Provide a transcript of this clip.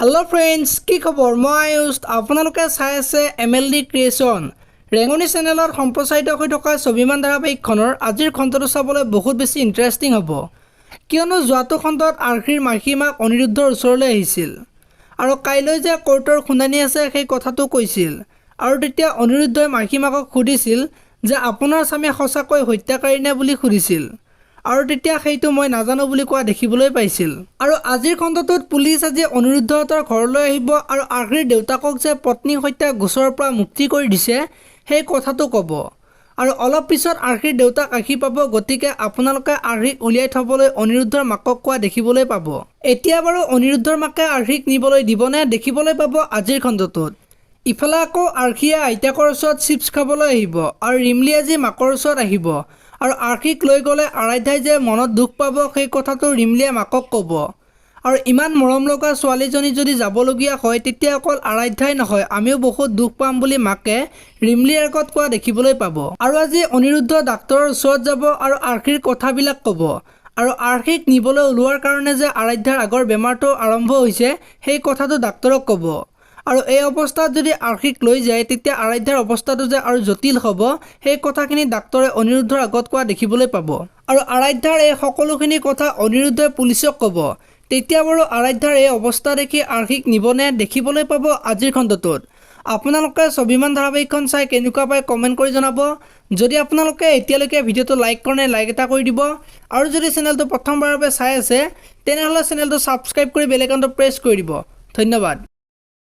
Hello friends কি খবৰ মই আয়ুষ আপোনালোকে চাই আছে এমএলডি ক্ৰিয়েচন ৰেঙনি চেনেলত সম্প্ৰচাৰিত হৈ থকা ছবিমান ধাৰাবাহিকখনৰ আজিৰ খণ্ডটো চাবলৈ বহুত বেছি ইন্টাৰেষ্টিং হ'ব কিয়নো যোৱাটো খণ্ডত আৰক্ষীৰ মাখীমাক অনিৰুদ্ধৰ ওচৰলৈ আহিছিল আৰু কাইলৈ যে কোৰ্টৰ শুনানি আছে সেই কথাটো কৈছিল আৰু তেতিয়া অনিৰুদ্ধই মাখীমাকক সুধিছিল যে আপোনাৰ স্বামী সঁচাকৈ হত্যাকাৰী নে বুলি সুধিছিল আৰু তেতিয়া সেইটো মই নাজানো বুলি কোৱা দেখিবলৈ পাইছিল আৰু আজিৰ খণ্ডটোত পুলিচ আজি অনিৰুদ্ধৰ ঘৰলৈ আহিব আৰু আৰক্ষীৰ দেউতাকক যে পত্নী হত্যা গোচৰৰ পৰা মুক্তি কৰি দিছে সেই কথাটো ক'ব আৰু অলপ পিছত আৰক্ষীৰ দেউতাক আহি পাব গতিকে আপোনালোকে আৰক্ষীক উলিয়াই থবলৈ অনিৰুদ্ধৰ মাকক কোৱা দেখিবলৈ পাব এতিয়া বাৰু অনিৰুদ্ধৰ মাকে আৰক্ষীক নিবলৈ দিবনে দেখিবলৈ পাব আজিৰ খণ্ডটোত ইফালে আকৌ আৰক্ষীয়ে আইতাকৰ ওচৰত চিপছ খাবলৈ আহিব আৰু ৰিমলি আজি মাকৰ ওচৰত আহিব আৰু আৰক্ষীক লৈ গ'লে আৰাধ্যাই যে মনত দুখ পাব সেই কথাটো ৰিমলিয়ে মাকক ক'ব আৰু ইমান মৰম লগা ছোৱালীজনী যদি যাবলগীয়া হয় তেতিয়া অকল আৰাধ্যাই নহয় আমিও বহুত দুখ পাম বুলি মাকে ৰিমলিৰ আগত কোৱা দেখিবলৈ পাব আৰু আজি অনিৰুদ্ধ ডাক্তৰৰ ওচৰত যাব আৰু আৰক্ষীৰ কথাবিলাক ক'ব আৰু আৰক্ষীক নিবলৈ ওলোৱাৰ কাৰণে যে আৰাধ্যাৰ আগৰ বেমাৰটো আৰম্ভ হৈছে সেই কথাটো ডাক্তৰক ক'ব আৰু এই অৱস্থাত যদি আৰক্ষীক লৈ যায় তেতিয়া আৰাধ্যাৰ অৱস্থাটো যে আৰু জটিল হ'ব সেই কথাখিনি ডাক্তৰে অনিৰুদ্ধৰ আগত কোৱা দেখিবলৈ পাব আৰু আৰাধ্যাৰ এই সকলোখিনি কথা অনিৰুদ্ধই পুলিচক ক'ব তেতিয়া বাৰু আৰাধ্যাৰ এই অৱস্থা দেখি আৰক্ষীক নিবনে দেখিবলৈ পাব আজিৰ খণ্ডটোত আপোনালোকে ছবিমান ধাৰাবাহিকখন চাই কেনেকুৱা পায় কমেণ্ট কৰি জনাব যদি আপোনালোকে এতিয়ালৈকে ভিডিঅ'টো লাইক কৰা নাই লাইক এটা কৰি দিব আৰু যদি চেনেলটো প্ৰথমবাৰৰ বাবে চাই আছে তেনেহ'লে চেনেলটো ছাবস্ক্ৰাইব কৰি বেল আইকনটো প্ৰেছ কৰি দিব ধন্যবাদ।